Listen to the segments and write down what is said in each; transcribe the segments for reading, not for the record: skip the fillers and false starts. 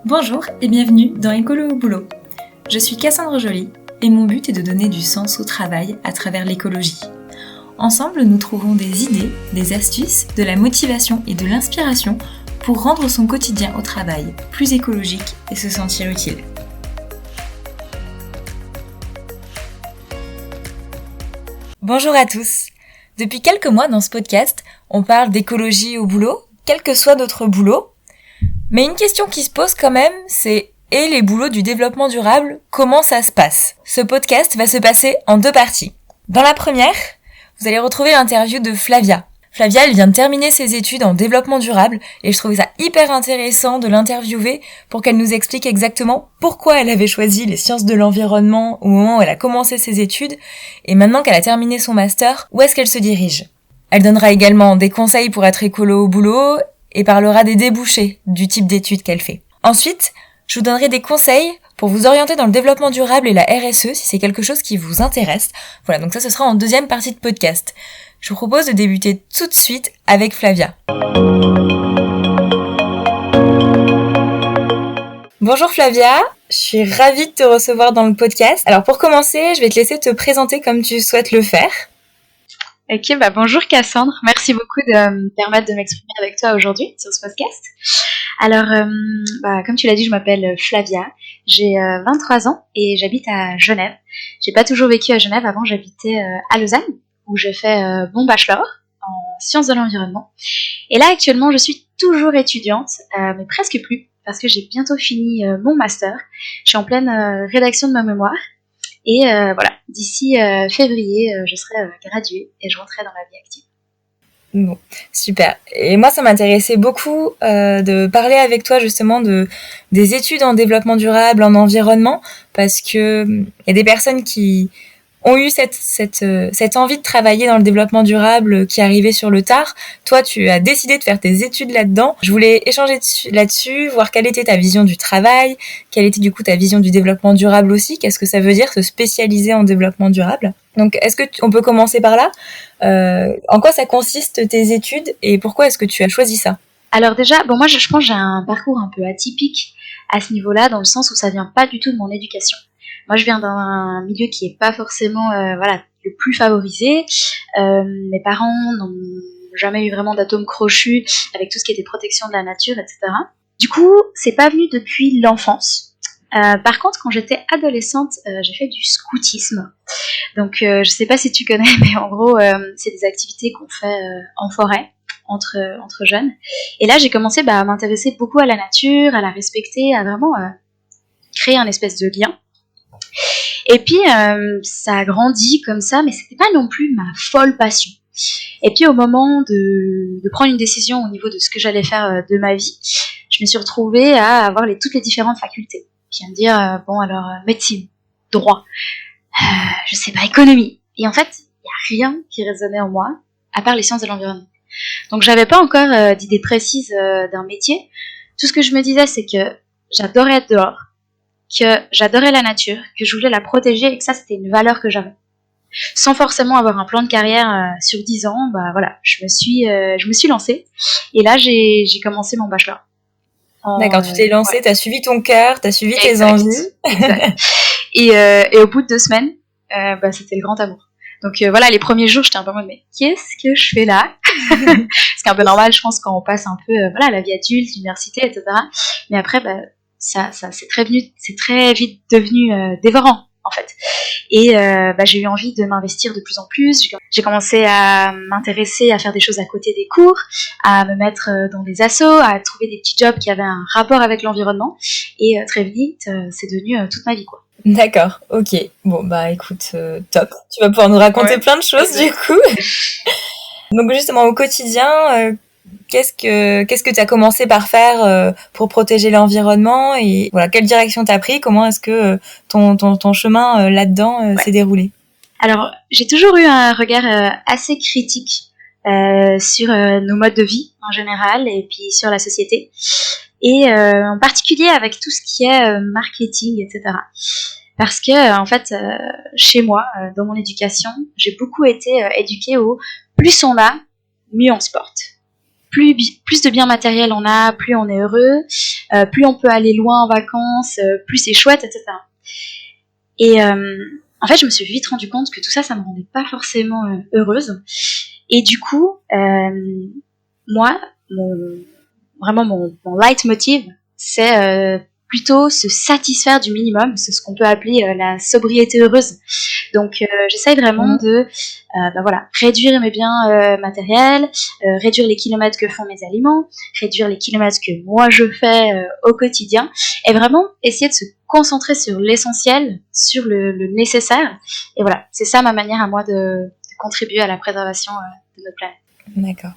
Bonjour et bienvenue dans Écolo au boulot. Je suis Cassandre Joly et mon but est de donner du sens au travail à travers l'écologie. Ensemble, nous trouvons des idées, des astuces, de la motivation et de l'inspiration pour rendre son quotidien au travail plus écologique et se sentir utile. Bonjour à tous. Depuis quelques mois dans ce podcast, on parle d'écologie au boulot, quel que soit notre boulot. Mais une question qui se pose quand même, c'est et les boulots du développement durable, comment ça se passe ? Ce podcast va se passer en 2 parties. Dans la première, vous allez retrouver l'interview de Flavia. Flavia, elle vient de terminer ses études en développement durable et je trouvais ça hyper intéressant de l'interviewer pour qu'elle nous explique exactement pourquoi elle avait choisi les sciences de l'environnement au moment où elle a commencé ses études et maintenant qu'elle a terminé son master, où est-ce qu'elle se dirige ? Elle donnera également des conseils pour être écolo au boulot et parlera des débouchés du type d'études qu'elle fait. Ensuite, je vous donnerai des conseils pour vous orienter dans le développement durable et la RSE si c'est quelque chose qui vous intéresse. Voilà, donc ça ce sera en 2e partie de podcast. Je vous propose de débuter tout de suite avec Flavia. Bonjour Flavia, je suis ravie de te recevoir dans le podcast. Alors pour commencer, je vais te laisser te présenter comme tu souhaites le faire. Ok, bonjour Cassandre, merci beaucoup de me permettre de m'exprimer avec toi aujourd'hui sur ce podcast. Alors, comme tu l'as dit, je m'appelle Flavia, j'ai 23 ans et j'habite à Genève. J'ai pas toujours vécu à Genève, avant j'habitais à Lausanne, où j'ai fait mon bachelor en sciences de l'environnement. Et là actuellement je suis toujours étudiante, mais presque plus, parce que j'ai bientôt fini mon master. Je suis en pleine rédaction de ma mémoire. Et voilà, d'ici février, je serai graduée et je rentrerai dans la vie active. Bon, super. Et moi, ça m'intéressait beaucoup de parler avec toi justement des études en développement durable, en environnement, parce que y a des personnes qui ont eu cette envie de travailler dans le développement durable qui arrivait sur le tard. Toi, tu as décidé de faire tes études là-dedans. Je voulais échanger là-dessus, voir quelle était ta vision du travail, quelle était du coup ta vision du développement durable aussi. Qu'est-ce que ça veut dire se spécialiser en développement durable ? Donc, est-ce que on peut commencer par là ? En quoi ça consiste tes études et pourquoi est-ce que tu as choisi ça ? Alors déjà, moi je pense que j'ai un parcours un peu atypique à ce niveau-là, dans le sens où ça vient pas du tout de mon éducation. Moi, je viens d'un milieu qui est pas forcément le plus favorisé. Mes parents n'ont jamais eu vraiment d'atome crochu avec tout ce qui était protection de la nature, etc. Du coup, c'est pas venu depuis l'enfance. Par contre, quand j'étais adolescente, j'ai fait du scoutisme. Donc, je sais pas si tu connais, mais en gros, c'est des activités qu'on fait en forêt entre jeunes. Et là, j'ai commencé à m'intéresser beaucoup à la nature, à la respecter, à vraiment créer un espèce de lien. Et puis, ça a grandi comme ça, mais c'était pas non plus ma folle passion. Et puis, au moment de prendre une décision au niveau de ce que j'allais faire de ma vie, je me suis retrouvée à avoir toutes les différentes facultés. Puis à me dire, médecine, droit, je sais pas, économie. Et en fait, il n'y a rien qui résonnait en moi, à part les sciences de l'environnement. Donc, j'avais pas encore d'idée précise d'un métier. Tout ce que je me disais, c'est que j'adorais être dehors, que j'adorais la nature, que je voulais la protéger et que ça, c'était une valeur que j'avais. Sans forcément avoir un plan de carrière sur 10 ans, je me suis lancée. Et là, j'ai commencé mon bachelor. D'accord, tu t'es lancée, ouais. T'as suivi ton cœur, t'as suivi tes envies. Exact. Et au bout de 2 semaines, c'était le grand amour. Donc les premiers jours, j'étais un peu en mode, mais qu'est-ce que je fais là ? C'est un peu normal, je pense, quand on passe un peu la vie adulte, l'université, etc. Mais après, ça c'est très vite devenu dévorant, en fait. Et j'ai eu envie de m'investir de plus en plus. J'ai commencé à m'intéresser à faire des choses à côté des cours, à me mettre dans des assos, à trouver des petits jobs qui avaient un rapport avec l'environnement. Et très vite, c'est devenu toute ma vie, quoi. D'accord, ok. Bon, écoute, top. Tu vas pouvoir nous raconter plein de choses, du coup. Donc justement, au quotidien, qu'est-ce que tu as commencé par faire pour protéger l'environnement et voilà, quelle direction tu as pris ? Comment est-ce que ton chemin là-dedans s'est déroulé ? Alors, j'ai toujours eu un regard assez critique sur nos modes de vie en général et puis sur la société. Et en particulier avec tout ce qui est marketing, etc. Parce que, en fait, chez moi, dans mon éducation, j'ai beaucoup été éduquée au « plus on a, mieux on se porte ». plus de biens matériels on a, plus on est heureux, plus on peut aller loin en vacances, plus c'est chouette, etc. Et en fait, je me suis vite rendu compte que tout ça, ça me rendait pas forcément heureuse. Et du coup, moi, mon leitmotiv, c'est plutôt se satisfaire du minimum, c'est ce qu'on peut appeler la sobriété heureuse. Donc j'essaye vraiment de réduire mes biens matériels, réduire les kilomètres que font mes aliments, réduire les kilomètres que moi je fais au quotidien, et vraiment essayer de se concentrer sur l'essentiel, sur le nécessaire. Et voilà, c'est ça ma manière à moi de contribuer à la préservation de notre planète. D'accord.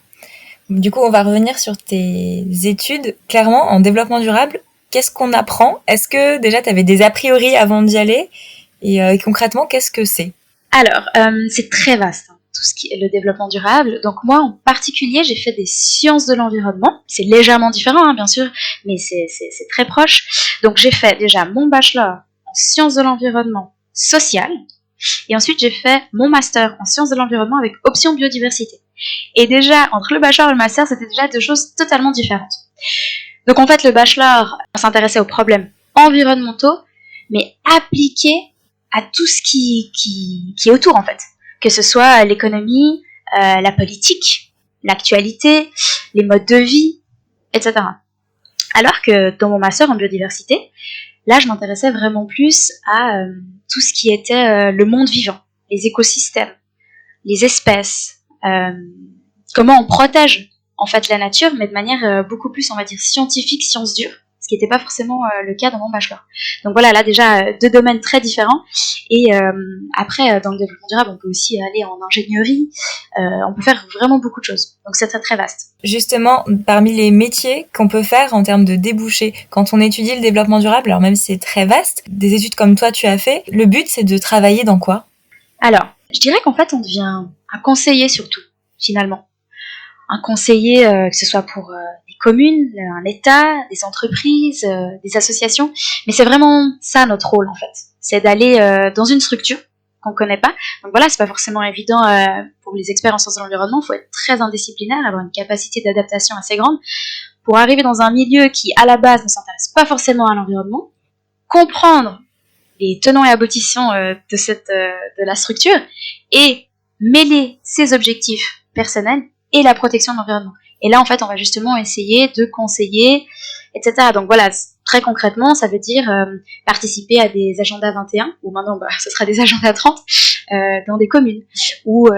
Du coup, on va revenir sur tes études. Clairement, en développement durable, qu'est-ce qu'on apprend ? Est-ce que déjà tu avais des a priori avant d'y aller ? Et concrètement, qu'est-ce que c'est ? Alors, c'est très vaste, hein, tout ce qui est le développement durable. Donc moi, en particulier, j'ai fait des sciences de l'environnement. C'est légèrement différent, hein, bien sûr, mais c'est très proche. Donc j'ai fait déjà mon bachelor en sciences de l'environnement social. Et ensuite, j'ai fait mon master en sciences de l'environnement avec option biodiversité. Et déjà, entre le bachelor et le master, c'était déjà deux choses totalement différentes. Donc en fait, le bachelor s'intéressait aux problèmes environnementaux, mais appliqués à tout ce qui est autour, en fait. Que ce soit l'économie, la politique, l'actualité, les modes de vie, etc. Alors que dans mon master en biodiversité, là, je m'intéressais vraiment plus à tout ce qui était le monde vivant, les écosystèmes, les espèces, comment on protège en fait la nature, mais de manière beaucoup plus, on va dire, scientifique, science dure, ce qui n'était pas forcément le cas dans mon bachelor. Donc voilà, là déjà deux domaines très différents. Et après, dans le développement durable, on peut aussi aller en ingénierie, on peut faire vraiment beaucoup de choses. Donc c'est très très vaste. Justement, parmi les métiers qu'on peut faire en termes de débouchés, quand on étudie le développement durable, alors même si c'est très vaste, des études comme toi tu as fait, le but c'est de travailler dans quoi ? Alors, je dirais qu'en fait on devient un conseiller surtout, finalement. Un conseiller, que ce soit pour des communes, un État, des entreprises, des associations. Mais c'est vraiment ça notre rôle en fait. C'est d'aller dans une structure qu'on connaît pas. Donc voilà, c'est pas forcément évident pour les experts en sciences de l'environnement. Il faut être très indisciplinaire, avoir une capacité d'adaptation assez grande pour arriver dans un milieu qui, à la base, ne s'intéresse pas forcément à l'environnement, comprendre les tenants et aboutissants de la structure et mêler ses objectifs personnels et la protection de l'environnement. Et là, en fait, on va justement essayer de conseiller, etc. Donc voilà, très concrètement, ça veut dire participer à des agendas 21, ou maintenant, ce sera des agendas 30, dans des communes, ou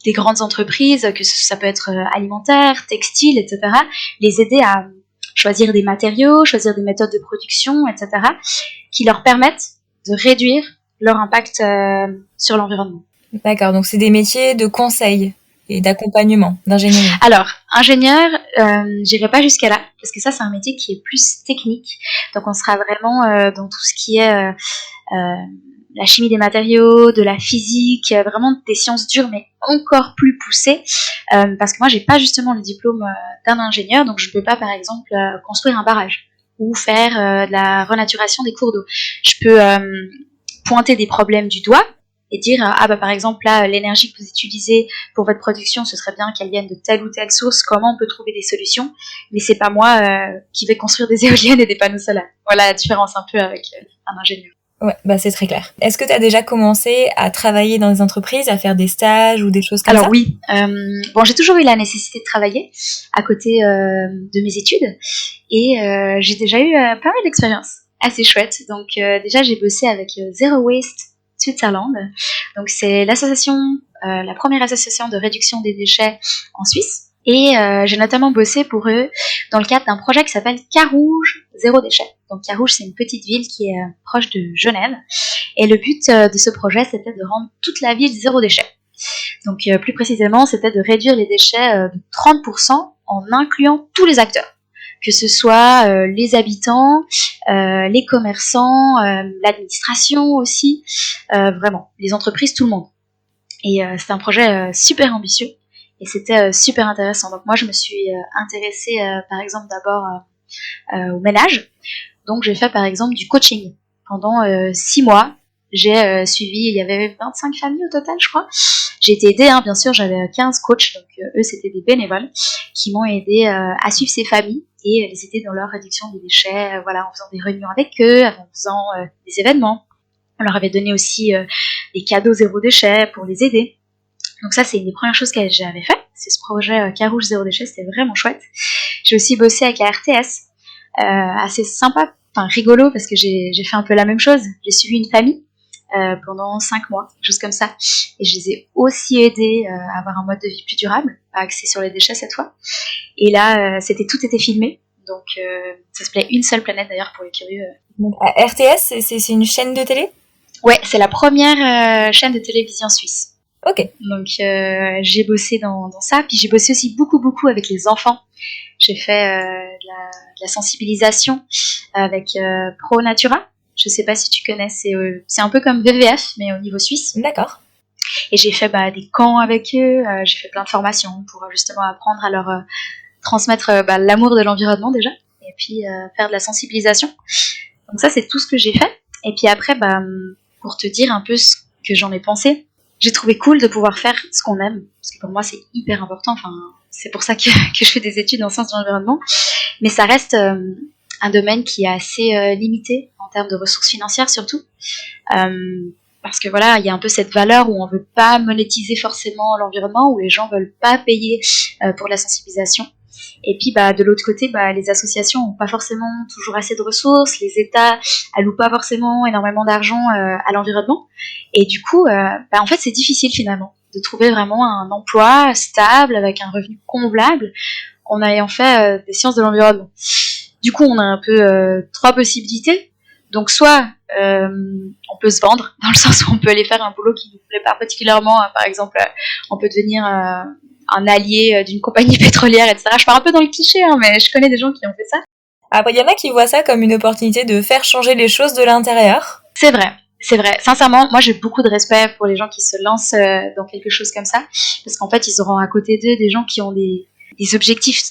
des grandes entreprises, que ça peut être alimentaire, textile, etc. Les aider à choisir des matériaux, choisir des méthodes de production, etc., qui leur permettent de réduire leur impact sur l'environnement. D'accord, donc c'est des métiers de conseil et d'accompagnement, d'ingénierie. Alors, ingénieur, j'irai pas jusqu'à là, parce que ça, c'est un métier qui est plus technique. Donc, on sera vraiment dans tout ce qui est la chimie des matériaux, de la physique, vraiment des sciences dures, mais encore plus poussées. Parce que moi, j'ai pas justement le diplôme d'un ingénieur, donc je ne peux pas, par exemple, construire un barrage ou faire de la renaturation des cours d'eau. Je peux pointer des problèmes du doigt et dire par exemple là l'énergie que vous utilisez pour votre production, ce serait bien qu'elle vienne de telle ou telle source, comment on peut trouver des solutions, mais c'est pas moi qui vais construire des éoliennes et des panneaux solaires. Voilà la différence un peu avec un ingénieur. Ouais, c'est très clair. Est-ce que tu as déjà commencé à travailler dans des entreprises, à faire des stages ou des choses comme ça ? Alors oui, j'ai toujours eu la nécessité de travailler à côté de mes études et j'ai déjà eu pas mal d'expériences assez chouettes. Donc déjà j'ai bossé avec Zero Waste Switzerland. Donc c'est l'association, la première association de réduction des déchets en Suisse. Et j'ai notamment bossé pour eux dans le cadre d'un projet qui s'appelle Carouge Zéro Déchet. Donc Carouge, c'est une petite ville qui est proche de Genève. Et le but de ce projet, c'était de rendre toute la ville zéro déchet. Donc plus précisément, c'était de réduire les déchets de 30% en incluant tous les acteurs. Que ce soit les habitants, les commerçants, l'administration aussi, vraiment, les entreprises, tout le monde. Et c'était un projet super ambitieux et c'était super intéressant. Donc moi, je me suis intéressée, par exemple, d'abord au ménage. Donc j'ai fait, par exemple, du coaching. Pendant 6 mois, j'ai suivi, il y avait 25 familles au total, je crois. J'ai été aidée, bien sûr, j'avais 15 coachs, donc eux c'était des bénévoles qui m'ont aidée à suivre ces familles et les aider dans leur réduction des déchets, en faisant des réunions avec eux, en faisant des événements. On leur avait donné aussi des cadeaux zéro déchet pour les aider. Donc ça, c'est une des premières choses que j'avais fait. C'est ce projet Carouge Zéro Déchet, c'était vraiment chouette. J'ai aussi bossé avec la RTS, assez sympa, rigolo, parce que j'ai fait un peu la même chose. J'ai suivi une famille pendant 5 mois, quelque chose comme ça. Et je les ai aussi aidés à avoir un mode de vie plus durable, à axer sur les déchets cette fois. Et là, tout était filmé. Donc ça s'appelait Une seule planète d'ailleurs pour les curieux. Donc, RTS, c'est une chaîne de télé ? Ouais, c'est la première chaîne de télévision suisse. Ok. Donc j'ai bossé dans ça, puis j'ai bossé aussi beaucoup avec les enfants. J'ai fait de la sensibilisation avec Pro Natura. Je sais pas si tu connais, c'est un peu comme WWF mais au niveau suisse. D'accord. Et j'ai fait des camps avec eux, j'ai fait plein de formations pour justement apprendre à leur transmettre l'amour de l'environnement déjà, et puis faire de la sensibilisation. Donc ça c'est tout ce que j'ai fait. Et puis après pour te dire un peu ce que j'en ai pensé, j'ai trouvé cool de pouvoir faire ce qu'on aime, parce que pour moi c'est hyper important, c'est pour ça que je fais des études en sciences de l'environnement, mais ça reste un domaine qui est assez limité en termes de ressources financières surtout, parce que il y a un peu cette valeur où on veut pas monétiser forcément l'environnement, où les gens veulent pas payer pour la sensibilisation. Et puis de l'autre côté, les associations n'ont pas forcément toujours assez de ressources, les États allouent pas forcément énormément d'argent à l'environnement, et du coup, en fait, c'est difficile finalement de trouver vraiment un emploi stable avec un revenu convenable en ayant fait des sciences de l'environnement. Du coup, on a un peu 3 possibilités. Donc soit on peut se vendre, dans le sens où on peut aller faire un boulot qui nous plaît pas particulièrement, par exemple, on peut devenir un allié d'une compagnie pétrolière, etc. Je pars un peu dans le cliché, mais je connais des gens qui ont fait ça. Après, il y en a qui voient ça comme une opportunité de faire changer les choses de l'intérieur. C'est vrai. Sincèrement, moi j'ai beaucoup de respect pour les gens qui se lancent dans quelque chose comme ça, parce qu'en fait, ils auront à côté d'eux des gens qui ont des objectifs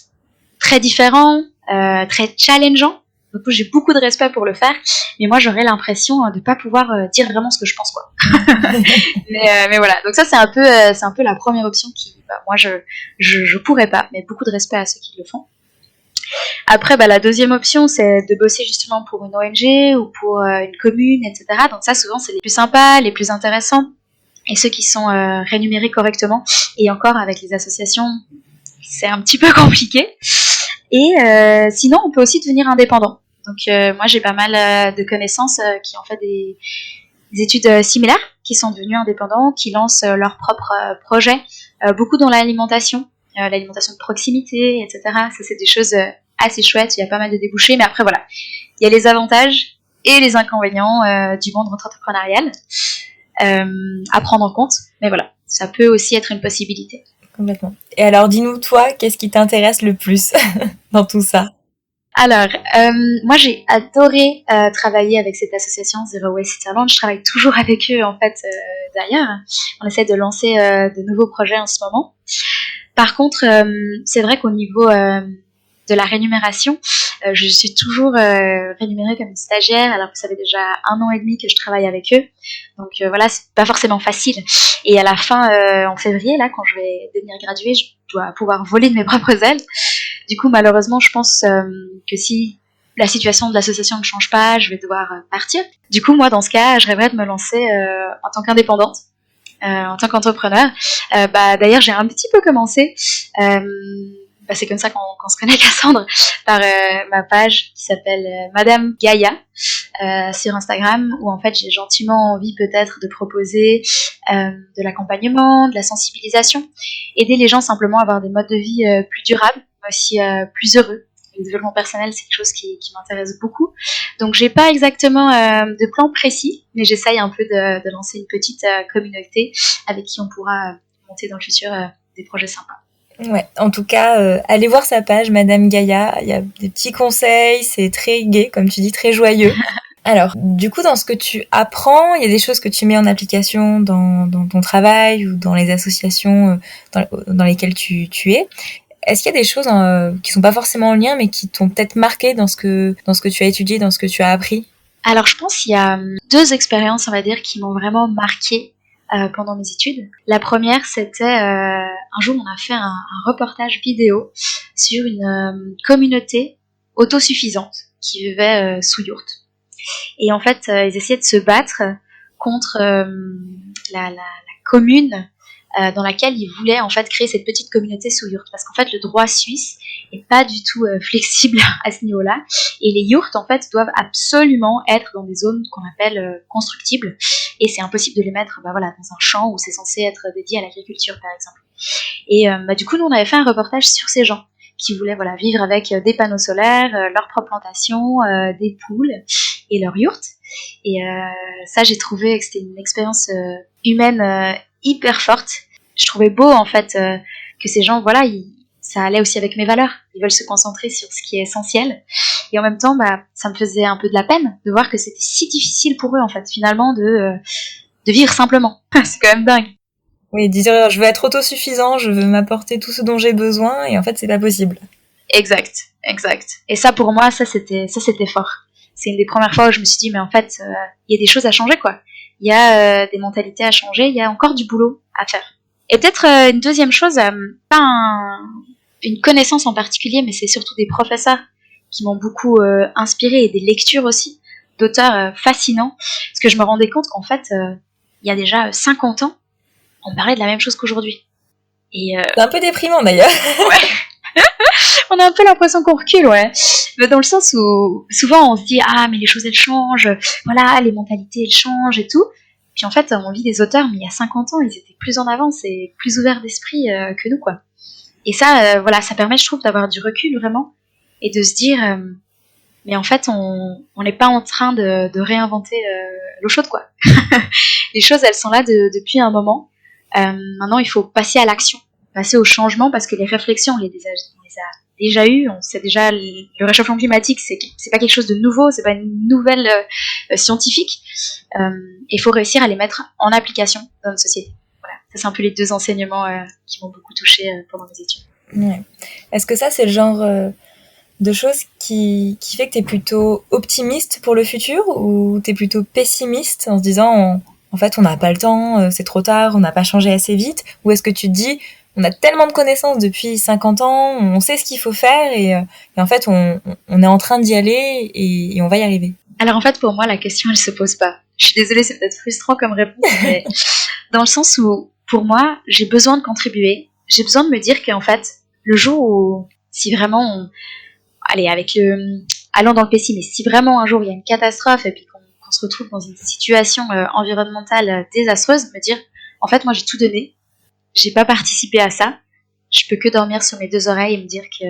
très différents, très challengeants. Donc j'ai beaucoup de respect pour le faire, mais moi j'aurais l'impression de pas pouvoir dire vraiment ce que je pense, quoi. mais voilà. Donc ça c'est un peu la première option qui, moi je pourrais pas, mais beaucoup de respect à ceux qui le font. Après, la deuxième option, c'est de bosser justement pour une ONG ou pour une commune, etc. Donc ça, souvent, c'est les plus sympas, les plus intéressants, et ceux qui sont rémunérés correctement. Et encore, avec les associations, c'est un petit peu compliqué. Et sinon, on peut aussi devenir indépendant. Donc moi, j'ai pas mal de connaissances qui ont fait des études similaires, qui sont devenus indépendants, qui lancent leurs propres projets, beaucoup dans l'alimentation de proximité, etc. Ça, c'est des choses assez chouettes, il y a pas mal de débouchés, mais après, il y a les avantages et les inconvénients du monde entrepreneurial à prendre en compte, mais ça peut aussi être une possibilité. Complètement. Et alors, dis-nous, toi, qu'est-ce qui t'intéresse le plus dans tout ça ? Alors, moi j'ai adoré travailler avec cette association Zero Waste Switzerland. Je travaille toujours avec eux en fait d'ailleurs. On essaie de lancer de nouveaux projets en ce moment. Par contre, c'est vrai qu'au niveau de la rémunération, je suis toujours rémunérée comme une stagiaire, alors que ça fait déjà 1 an et demi que je travaille avec eux. Donc c'est pas forcément facile. Et à la fin, en février, là, quand je vais devenir graduée, je dois pouvoir voler de mes propres ailes. Du coup, malheureusement, je pense que si la situation de l'association ne change pas, je vais devoir partir. Du coup, moi, dans ce cas, je rêverais de me lancer en tant qu'indépendante. En tant qu'entrepreneur. D'ailleurs, j'ai un petit peu commencé. C'est comme ça qu'on se connaît, Cassandre, par ma page qui s'appelle Madame Gaïa sur Instagram, où en fait j'ai gentiment envie peut-être de proposer de l'accompagnement, de la sensibilisation, aider les gens simplement à avoir des modes de vie plus durables, mais aussi plus heureux. Le développement personnel, c'est quelque chose qui m'intéresse beaucoup. Donc, j'ai pas exactement de plan précis, mais j'essaye un peu de lancer une petite communauté avec qui on pourra monter dans le futur des projets sympas. Ouais, en tout cas, allez voir sa page, Madame Gaïa. Il y a des petits conseils, c'est très gai, comme tu dis, très joyeux. Alors, du coup, dans ce que tu apprends, il y a des choses que tu mets en application dans ton travail ou dans les associations dans lesquelles tu es. Est-ce qu'il y a des choses qui sont pas forcément en lien, mais qui t'ont peut-être marqué dans ce que tu as étudié, dans ce que tu as appris ? Alors, je pense qu'il y a 2 expériences, on va dire, qui m'ont vraiment marqué pendant mes études. La première, c'était un jour, on a fait un reportage vidéo sur une communauté autosuffisante qui vivait sous yourte. Et en fait, ils essayaient de se battre contre la commune dans laquelle ils voulaient en fait créer cette petite communauté sous yourte, parce qu'en fait le droit suisse est pas du tout flexible à ce niveau-là, et les yourtes en fait doivent absolument être dans des zones qu'on appelle constructibles, et c'est impossible de les mettre dans un champ où c'est censé être dédié à l'agriculture par exemple. Et du coup nous on avait fait un reportage sur ces gens qui voulaient vivre avec des panneaux solaires, leur propre plantation, des poules et leur yourte. Et ça, j'ai trouvé que c'était une expérience humaine hyper forte. Je trouvais beau en fait que ces gens, ça allait aussi avec mes valeurs. Ils veulent se concentrer sur ce qui est essentiel. Et en même temps, ça me faisait un peu de la peine de voir que c'était si difficile pour eux en fait, finalement, de vivre simplement. C'est quand même dingue. Oui, dire je veux être autosuffisant, je veux m'apporter tout ce dont j'ai besoin, et en fait c'est pas possible. Exact. Et ça pour moi, ça c'était fort. C'est une des premières fois où je me suis dit mais en fait il y a des choses à changer quoi. Il y a des mentalités à changer, il y a encore du boulot à faire. Et peut-être une deuxième chose, une connaissance en particulier, mais c'est surtout des professeurs qui m'ont beaucoup inspirée, et des lectures aussi d'auteurs fascinants, parce que je me rendais compte qu'en fait il y a déjà 50 ans on parlait de la même chose qu'aujourd'hui. Et c'est un peu déprimant d'ailleurs. Ouais. On a un peu l'impression qu'on recule, ouais. Mais dans le sens où souvent on se dit mais les choses elles changent, les mentalités elles changent et tout. Puis en fait on vit des auteurs, mais il y a 50 ans ils étaient plus en avance et plus ouverts d'esprit que nous quoi. Et ça ça permet je trouve d'avoir du recul vraiment et de se dire mais en fait on n'est pas en train de réinventer l'eau chaude quoi. Les choses elles sont là depuis un moment. Maintenant, il faut passer à l'action, passer au changement, parce que les réflexions, on les a déjà eues. On sait déjà le réchauffement climatique, c'est pas quelque chose de nouveau, c'est pas une nouvelle scientifique. Il faut réussir à les mettre en application dans notre société. Voilà, ça c'est un peu les deux enseignements qui m'ont beaucoup touchée pendant mes études. Ouais. Est-ce que ça c'est le genre de choses qui fait que t'es plutôt optimiste pour le futur, ou t'es plutôt pessimiste en se disant en fait on n'a pas le temps, c'est trop tard, on n'a pas changé assez vite, ou est-ce que tu te dis on a tellement de connaissances depuis 50 ans, on sait ce qu'il faut faire et en fait on est en train d'y aller et on va y arriver? Alors en fait pour moi la question elle se pose pas. Je suis désolée, c'est peut-être frustrant comme réponse, mais dans le sens où pour moi j'ai besoin de contribuer, j'ai besoin de me dire qu'en fait le jour où si vraiment allons dans le pessimisme, si vraiment un jour il y a une catastrophe et puis qu'on se retrouve dans une situation environnementale désastreuse, me dire en fait moi j'ai tout donné, j'ai pas participé à ça, je peux que dormir sur mes deux oreilles et me dire que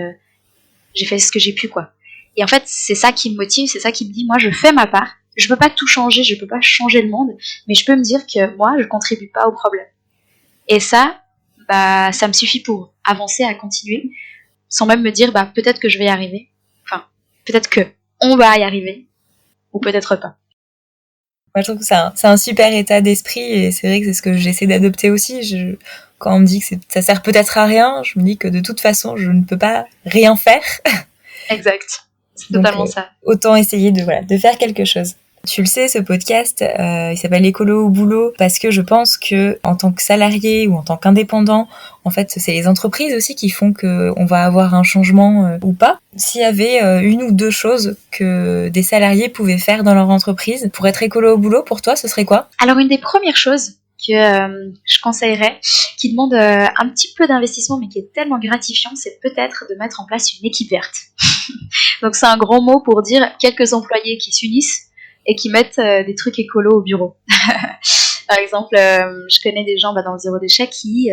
j'ai fait ce que j'ai pu quoi. Et en fait c'est ça qui me motive, c'est ça qui me dit moi je fais ma part, je peux pas tout changer, je peux pas changer le monde, mais je peux me dire que moi je contribue pas au problème. Et ça ça me suffit pour avancer, à continuer, sans même me dire peut-être que je vais y arriver, enfin peut-être que on va y arriver ou peut-être pas. Moi, je trouve que c'est un super état d'esprit, et c'est vrai que c'est ce que j'essaie d'adopter aussi. Quand on me dit que ça sert peut-être à rien, je me dis que de toute façon, je ne peux pas rien faire. Exact. C'est totalement ça. Autant essayer de faire quelque chose. Tu le sais, ce podcast, il s'appelle Écolo au boulot, parce que je pense que en tant que salarié ou en tant qu'indépendant, en fait, c'est les entreprises aussi qui font que on va avoir un changement ou pas. S'il y avait une ou deux choses que des salariés pouvaient faire dans leur entreprise pour être écolo au boulot, pour toi, ce serait quoi? Alors, une des premières choses que je conseillerais, qui demande un petit peu d'investissement, mais qui est tellement gratifiant, c'est peut-être de mettre en place une équipe verte. Donc, c'est un gros mot pour dire quelques employés qui s'unissent et qui mettent des trucs écolos au bureau. Par exemple, je connais des gens dans le zéro déchet qui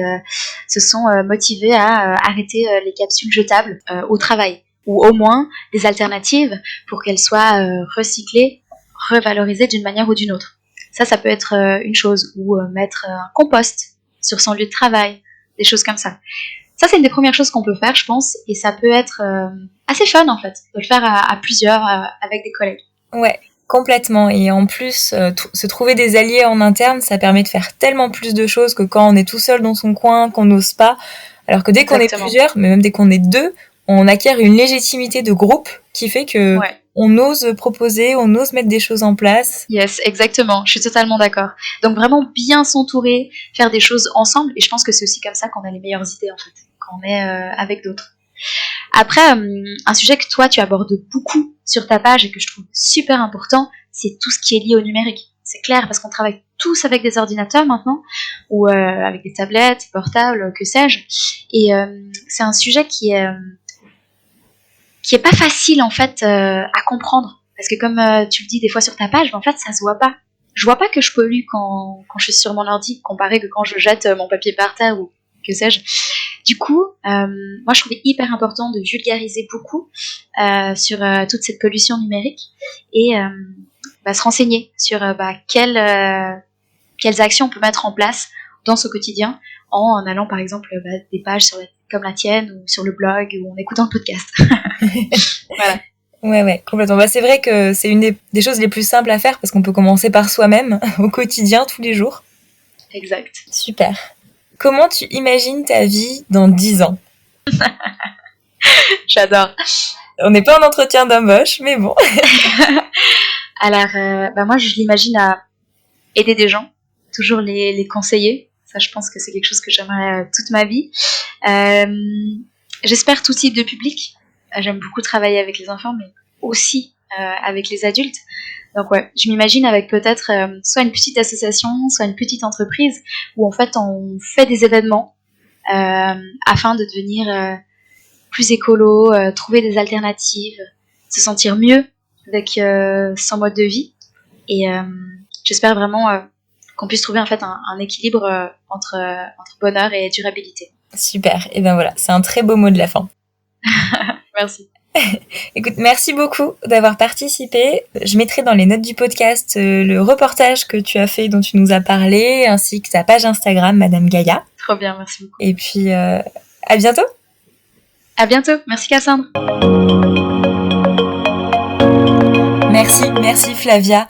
se sont motivés à arrêter les capsules jetables au travail, ou au moins des alternatives pour qu'elles soient recyclées, revalorisées d'une manière ou d'une autre. Ça peut être une chose, ou mettre un compost sur son lieu de travail, des choses comme ça. Ça, c'est une des premières choses qu'on peut faire, je pense, et ça peut être assez fun, en fait, de le faire à plusieurs, avec des collègues. Ouais. Complètement. Et en plus, se trouver des alliés en interne, ça permet de faire tellement plus de choses que quand on est tout seul dans son coin, qu'on n'ose pas. Alors que dès qu'on est plusieurs, mais même dès qu'on est deux, on acquiert une légitimité de groupe qui fait que on ose proposer, on ose mettre des choses en place. Yes, exactement, je suis totalement d'accord. Donc vraiment bien s'entourer, faire des choses ensemble, et je pense que c'est aussi comme ça qu'on a les meilleures idées en fait, quand on est avec d'autres. Après, un sujet que toi tu abordes beaucoup sur ta page et que je trouve super important, c'est tout ce qui est lié au numérique. C'est clair, parce qu'on travaille tous avec des ordinateurs maintenant, ou avec des tablettes, portables, que sais-je. Et c'est un sujet qui est pas facile en fait à comprendre. Parce que comme tu le dis des fois sur ta page, en fait ça se voit pas. Je vois pas que je pollue quand je suis sur mon ordi, comparé que quand je jette mon papier par terre ou que sais-je. Du coup, moi je trouvais hyper important de vulgariser beaucoup sur toute cette pollution numérique et se renseigner sur quelles actions on peut mettre en place dans ce quotidien en allant par exemple des pages comme la tienne ou sur le blog ou en écoutant le podcast. Voilà. Ouais, complètement. C'est vrai que c'est une des choses les plus simples à faire parce qu'on peut commencer par soi-même au quotidien, tous les jours. Exact. Super. Comment tu imagines ta vie dans 10 ans? J'adore. On n'est pas en entretien d'embauche, mais bon. Alors, moi, je l'imagine à aider des gens, toujours les conseiller. Ça, je pense que c'est quelque chose que j'aimerais toute ma vie. J'espère tout type de public. J'aime beaucoup travailler avec les enfants, mais aussi avec les adultes. Donc ouais, je m'imagine avec peut-être soit une petite association, soit une petite entreprise où en fait on fait des événements afin de devenir plus écolo, trouver des alternatives, se sentir mieux avec son mode de vie. Et j'espère vraiment qu'on puisse trouver en fait un équilibre entre bonheur et durabilité. Super, et ben voilà, c'est un très beau mot de la fin. Merci. Écoute, merci beaucoup d'avoir participé. Je mettrai dans les notes du podcast le reportage que tu as fait, dont tu nous as parlé, ainsi que ta page Instagram, Madame Gaïa. Trop bien, merci beaucoup. Et puis, à bientôt. À bientôt, merci Cassandre. Merci Flavia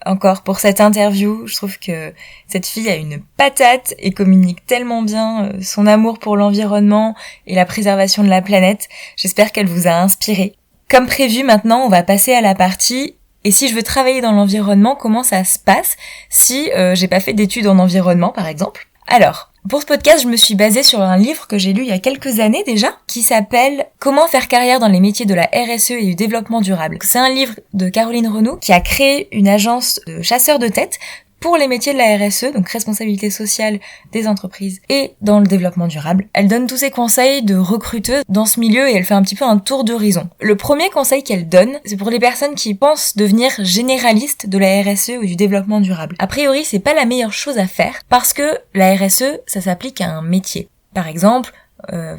encore pour cette interview. Je trouve que cette fille a une patate et communique tellement bien son amour pour l'environnement et la préservation de la planète. J'espère qu'elle vous a inspiré. Comme prévu, maintenant, on va passer à la partie « Et si je veux travailler dans l'environnement, comment ça se passe si j'ai pas fait d'études en environnement, par exemple ?» Alors, pour ce podcast, je me suis basée sur un livre que j'ai lu il y a quelques années déjà, qui s'appelle « Comment faire carrière dans les métiers de la RSE et du développement durable ». C'est un livre de Caroline Renaud qui a créé une agence de chasseurs de tête pour les métiers de la RSE, donc responsabilité sociale des entreprises et dans le développement durable. Elle donne tous ses conseils de recruteuse dans ce milieu et elle fait un petit peu un tour d'horizon. Le premier conseil qu'elle donne, c'est pour les personnes qui pensent devenir généralistes de la RSE ou du développement durable. A priori, c'est pas la meilleure chose à faire parce que la RSE, ça s'applique à un métier. Par exemple,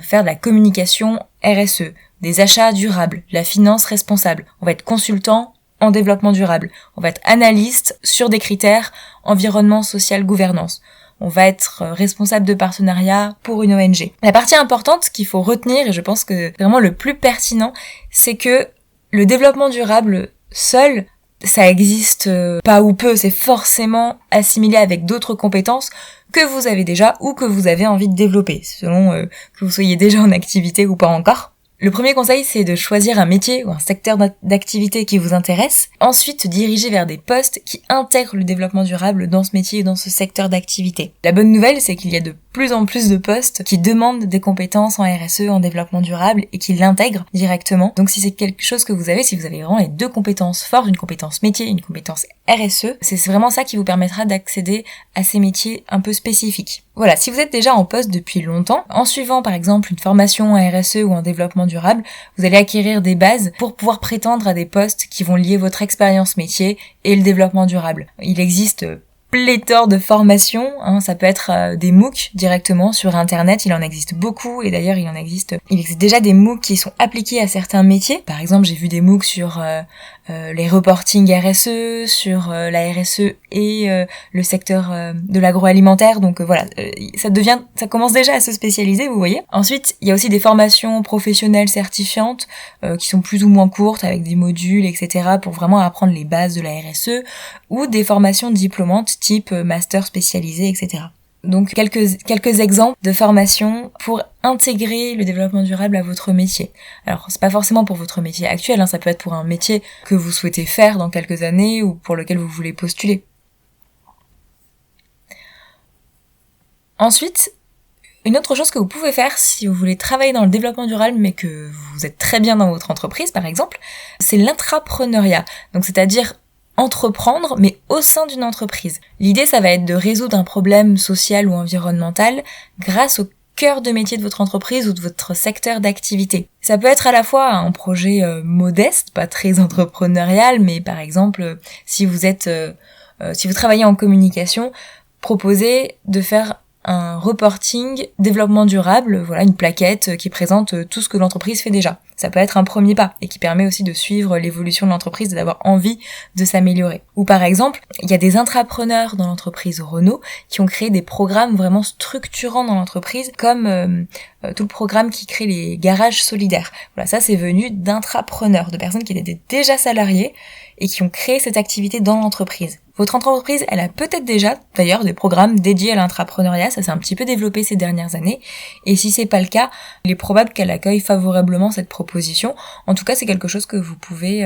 faire de la communication RSE, des achats durables, la finance responsable. On va être consultant en développement durable. On va être analyste sur des critères environnement, social, gouvernance. On va être responsable de partenariat pour une ONG. La partie importante qu'il faut retenir, et je pense que vraiment le plus pertinent, c'est que le développement durable seul, ça existe pas ou peu, c'est forcément assimilé avec d'autres compétences que vous avez déjà ou que vous avez envie de développer, selon que vous soyez déjà en activité ou pas encore. Le premier conseil, c'est de choisir un métier ou un secteur d'activité qui vous intéresse. Ensuite, diriger vers des postes qui intègrent le développement durable dans ce métier et dans ce secteur d'activité. La bonne nouvelle, c'est qu'il y a de plus en plus de postes qui demandent des compétences en RSE, en développement durable et qui l'intègrent directement. Donc si c'est quelque chose que vous avez, si vous avez vraiment les deux compétences fortes, une compétence métier, une compétence RSE, c'est vraiment ça qui vous permettra d'accéder à ces métiers un peu spécifiques. Voilà, si vous êtes déjà en poste depuis longtemps, en suivant par exemple une formation en RSE ou en développement durable, vous allez acquérir des bases pour pouvoir prétendre à des postes qui vont lier votre expérience métier et le développement durable. Il existe pléthore de formations, ça peut être des MOOC directement sur internet, il en existe beaucoup et d'ailleurs il existe déjà des MOOC qui sont appliqués à certains métiers. Par exemple, j'ai vu des MOOC sur les reporting RSE, sur la RSE et le secteur de l'agroalimentaire, donc voilà, ça commence déjà à se spécialiser, vous voyez. Ensuite, il y a aussi des formations professionnelles certifiantes qui sont plus ou moins courtes avec des modules, etc. pour vraiment apprendre les bases de la RSE, ou des formations diplômantes type master spécialisé, etc. Donc quelques exemples de formations pour intégrer le développement durable à votre métier. Alors, c'est pas forcément pour votre métier actuel, ça peut être pour un métier que vous souhaitez faire dans quelques années ou pour lequel vous voulez postuler. Ensuite, une autre chose que vous pouvez faire si vous voulez travailler dans le développement durable mais que vous êtes très bien dans votre entreprise par exemple, c'est l'intrapreneuriat. Donc c'est-à-dire entreprendre mais au sein d'une entreprise. L'idée ça va être de résoudre un problème social ou environnemental grâce au cœur de métier de votre entreprise ou de votre secteur d'activité. Ça peut être à la fois un projet modeste, pas très entrepreneurial, mais par exemple si vous travaillez en communication, proposez de faire un reporting développement durable, voilà, une plaquette qui présente tout ce que l'entreprise fait déjà. Ça peut être un premier pas et qui permet aussi de suivre l'évolution de l'entreprise et d'avoir envie de s'améliorer. Ou par exemple, il y a des intrapreneurs dans l'entreprise Renault qui ont créé des programmes vraiment structurants dans l'entreprise, comme tout le programme qui crée les garages solidaires. Voilà, ça c'est venu d'intrapreneurs, de personnes qui étaient déjà salariées et qui ont créé cette activité dans l'entreprise. Votre entreprise, elle a peut-être déjà, d'ailleurs, des programmes dédiés à l'intrapreneuriat, ça s'est un petit peu développé ces dernières années, et si c'est pas le cas, il est probable qu'elle accueille favorablement cette proposition. En tout cas, c'est quelque chose que vous pouvez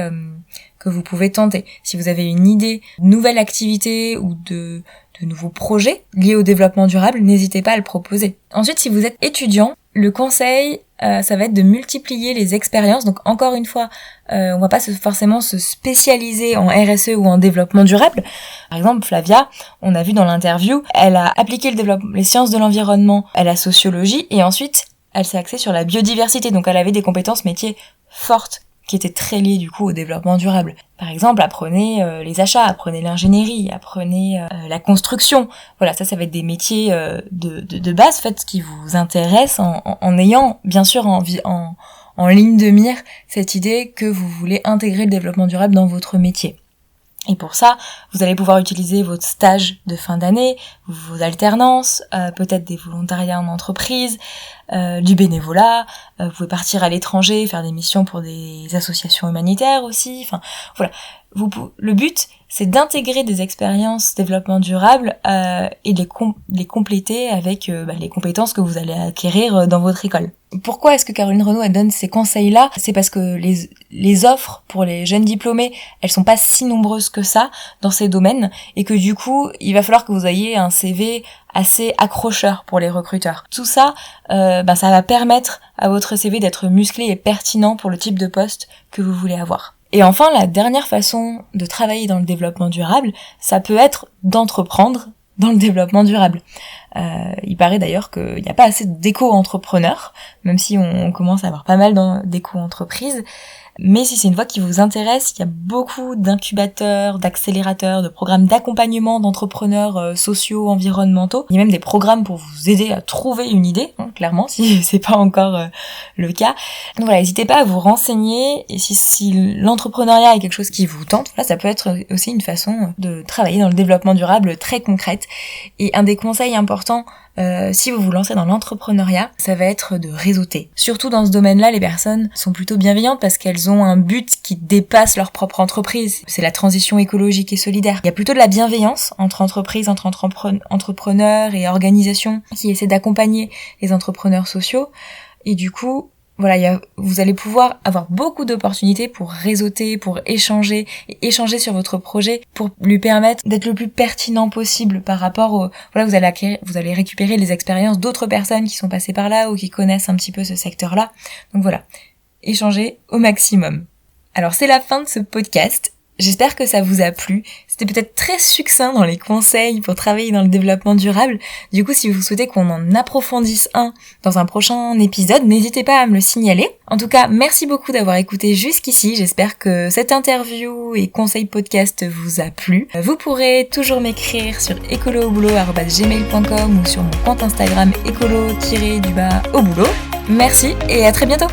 tenter. Si vous avez une idée, de nouvelle activité ou de nouveaux projets liés au développement durable, n'hésitez pas à le proposer. Ensuite, si vous êtes étudiant, le conseil, ça va être de multiplier les expériences. Donc encore une fois, on va pas forcément se spécialiser en RSE ou en développement durable. Par exemple, Flavia, on a vu dans l'interview, elle a appliqué les sciences de l'environnement à la sociologie et ensuite, elle s'est axée sur la biodiversité. Donc elle avait des compétences métiers fortes qui étaient très liées du coup au développement durable. Par exemple, apprenez les achats, apprenez l'ingénierie, apprenez la construction. Voilà, ça va être des métiers de base, faites qui vous intéressent en ayant bien sûr en ligne de mire cette idée que vous voulez intégrer le développement durable dans votre métier. Et pour ça, vous allez pouvoir utiliser votre stage de fin d'année, vos alternances, peut-être des volontariats en entreprise, du bénévolat, vous pouvez partir à l'étranger, faire des missions pour des associations humanitaires aussi, enfin voilà. Le but, c'est d'intégrer des expériences développement durable et de les compléter avec les compétences que vous allez acquérir dans votre école. Pourquoi est-ce que Caroline Renaud elle donne ces conseils-là ? C'est parce que les offres pour les jeunes diplômés, elles sont pas si nombreuses que ça dans ces domaines et que du coup, il va falloir que vous ayez un CV assez accrocheur pour les recruteurs. Tout ça, ça va permettre à votre CV d'être musclé et pertinent pour le type de poste que vous voulez avoir. Et enfin, la dernière façon de travailler dans le développement durable, ça peut être d'entreprendre dans le développement durable. Il paraît d'ailleurs qu'il n'y a pas assez d'éco-entrepreneurs, même si on commence à avoir pas mal d'éco-entreprises. Mais si c'est une voie qui vous intéresse, il y a beaucoup d'incubateurs, d'accélérateurs, de programmes d'accompagnement d'entrepreneurs sociaux, environnementaux. Il y a même des programmes pour vous aider à trouver une idée, clairement, si c'est pas encore le cas. Donc voilà, n'hésitez pas à vous renseigner, et si l'entrepreneuriat est quelque chose qui vous tente, là, ça peut être aussi une façon de travailler dans le développement durable très concrète. Et un des conseils importants, si vous vous lancez dans l'entrepreneuriat, ça va être de réseauter. Surtout dans ce domaine-là, les personnes sont plutôt bienveillantes parce qu'elles ont un but qui dépasse leur propre entreprise. C'est la transition écologique et solidaire. Il y a plutôt de la bienveillance entre entreprises, entre entrepreneurs et organisations qui essaient d'accompagner les entrepreneurs sociaux. Et du coup, voilà, vous allez pouvoir avoir beaucoup d'opportunités pour réseauter, pour échanger sur votre projet, pour lui permettre d'être le plus pertinent possible par rapport vous allez récupérer les expériences d'autres personnes qui sont passées par là ou qui connaissent un petit peu ce secteur-là. Donc voilà, échangez au maximum. Alors c'est la fin de ce podcast. J'espère que ça vous a plu. C'était peut-être très succinct dans les conseils pour travailler dans le développement durable. Du coup, si vous souhaitez qu'on en approfondisse un dans un prochain épisode, n'hésitez pas à me le signaler. En tout cas, merci beaucoup d'avoir écouté jusqu'ici. J'espère que cette interview et conseil podcast vous a plu. Vous pourrez toujours m'écrire sur écolo-au-boulot@gmail.com ou sur mon compte Instagram écolo-au boulot. Merci et à très bientôt.